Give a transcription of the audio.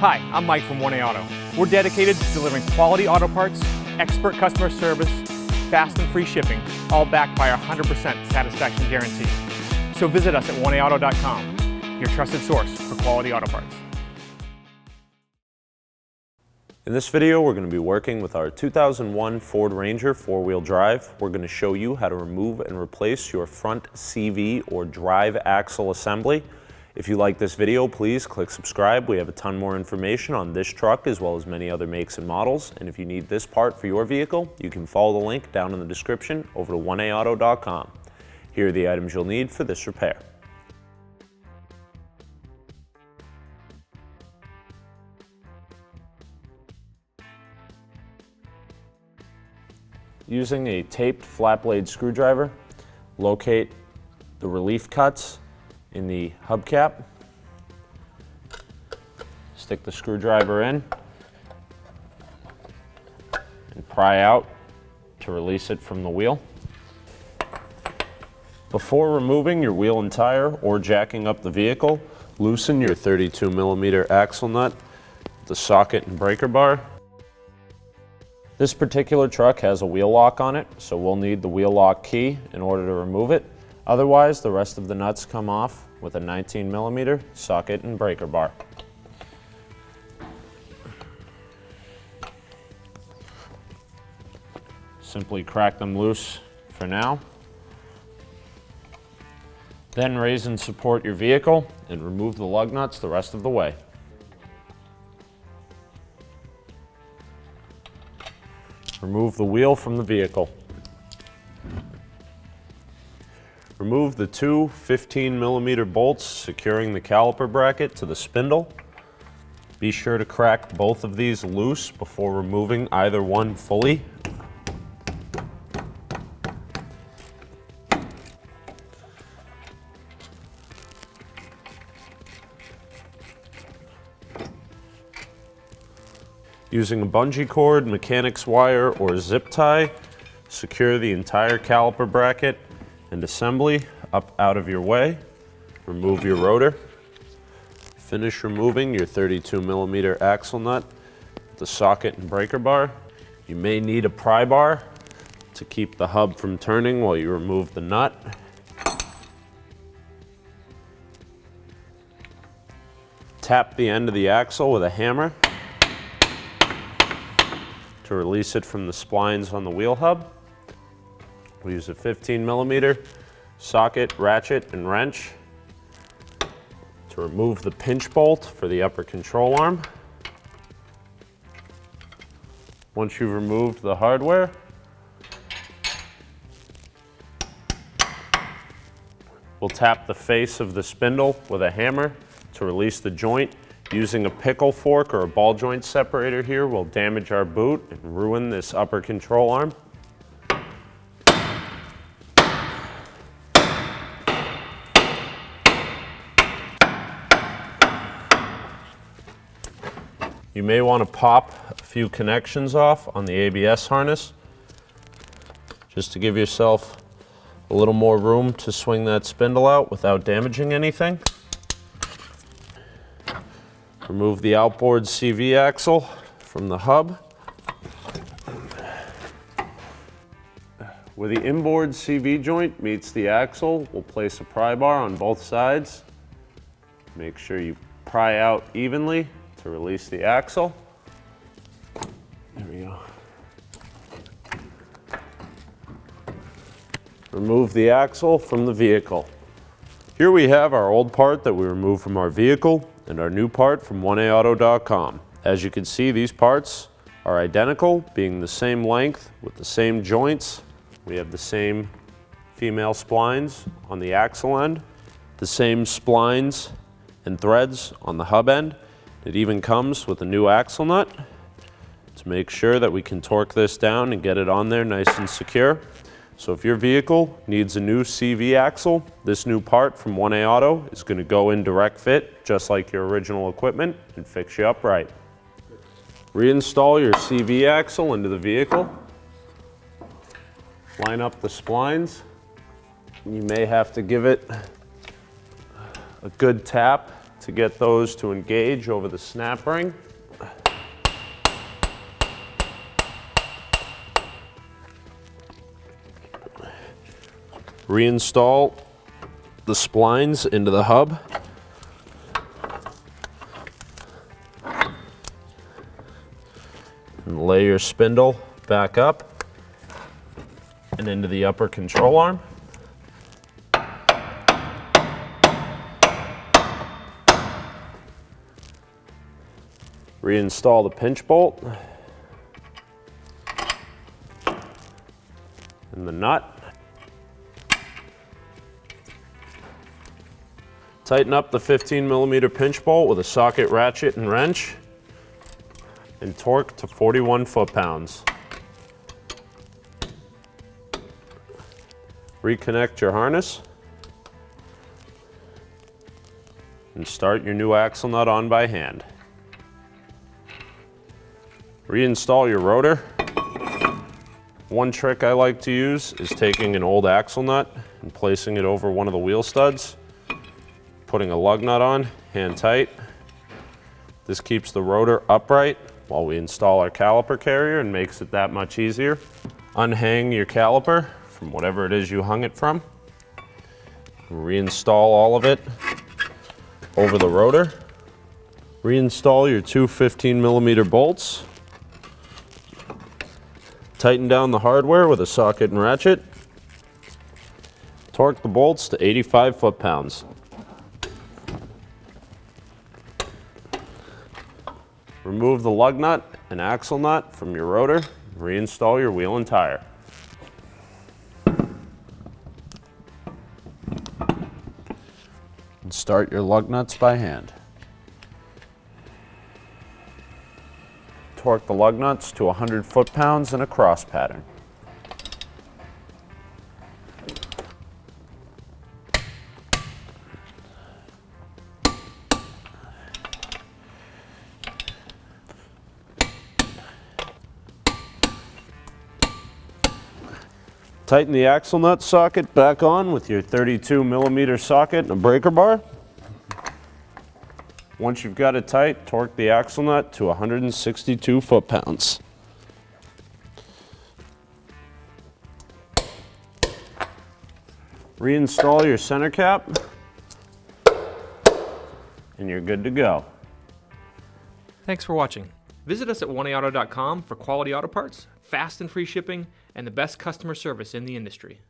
Hi, I'm Mike from 1A Auto. We're dedicated to delivering quality auto parts, expert customer service, fast and free shipping, all backed by our 100% satisfaction guarantee. So visit us at 1AAuto.com, your trusted source for quality auto parts. In this video, we're going to be working with our 2001 Ford Ranger four-wheel drive. We're going to show you how to remove and replace your front CV or drive axle assembly. If you like this video, please click subscribe. We have a ton more information on this truck as well as many other makes and models. And if you need this part for your vehicle, you can follow the link down in the description over to 1AAuto.com. Here are the items you'll need for this repair. Using a taped flat blade screwdriver, locate the relief cuts in the hubcap. Stick the screwdriver in and pry out to release it from the wheel. Before removing your wheel and tire or jacking up the vehicle, loosen your 32mm axle nut, the socket and breaker bar. This particular truck has a wheel lock on it, so we'll need the wheel lock key in order to remove it. Otherwise, the rest of the nuts come off with a 19mm socket and breaker bar. Simply crack them loose for now. Then raise and support your vehicle and remove the lug nuts the rest of the way. Remove the wheel from the vehicle. Remove the two 15mm bolts securing the caliper bracket to the spindle. Be sure to crack both of these loose before removing either one fully. Using a bungee cord, mechanics wire, or zip tie, secure the entire caliper bracket and assembly up out of your way. Remove your rotor. Finish removing your 32mm axle nut, the socket and breaker bar. You may need a pry bar to keep the hub from turning while you remove the nut. Tap the end of the axle with a hammer to release it from the splines on the wheel hub. We'll use a 15mm socket, ratchet, and wrench to remove the pinch bolt for the upper control arm. Once you've removed the hardware, we'll tap the face of the spindle with a hammer to release the joint. Using a pickle fork or a ball joint separator here will damage our boot and ruin this upper control arm. You may want to pop a few connections off on the ABS harness just to give yourself a little more room to swing that spindle out without damaging anything. Remove the outboard CV axle from the hub. Where the inboard CV joint meets the axle, we'll place a pry bar on both sides. Make sure you pry out evenly to release the axle. There we go. Remove the axle from the vehicle. Here we have our old part that we removed from our vehicle and our new part from 1AAuto.com. As you can see, these parts are identical, being the same length with the same joints. We have the same female splines on the axle end, the same splines and threads on the hub end. It even comes with a new axle nut to make sure that we can torque this down and get it on there nice and secure. So if your vehicle needs a new CV axle, this new part from 1A Auto is going to go in direct fit, just like your original equipment, and fix you up right. Reinstall your CV axle into the vehicle. Line up the splines. You may have to give it a good tap to to get those to engage over the snap ring. Reinstall the splines into the hub. And lay your spindle back up and into the upper control arm. Reinstall the pinch bolt and the nut. Tighten up the 15mm pinch bolt with a socket ratchet and wrench and torque to 41 foot-pounds. Reconnect your harness and start your new axle nut on by hand. Reinstall your rotor. One trick I like to use is taking an old axle nut and placing it over one of the wheel studs, putting a lug nut on, hand tight. This keeps the rotor upright while we install our caliper carrier and makes it that much easier. Unhang your caliper from whatever it is you hung it from. Reinstall all of it over the rotor. Reinstall your two 15mm bolts. Tighten down the hardware with a socket and ratchet. Torque the bolts to 85 foot-pounds. Remove the lug nut and axle nut from your rotor. Reinstall your wheel and tire. And start your lug nuts by hand. Torque the lug nuts to 100 foot-pounds in a cross pattern. Tighten the axle nut socket back on with your 32mm socket and a breaker bar. Once you've got it tight, torque the axle nut to 162 foot-pounds. Reinstall your center cap, and you're good to go. Thanks for watching. Visit us at oneauto.com for quality auto parts, fast and free shipping, and the best customer service in the industry.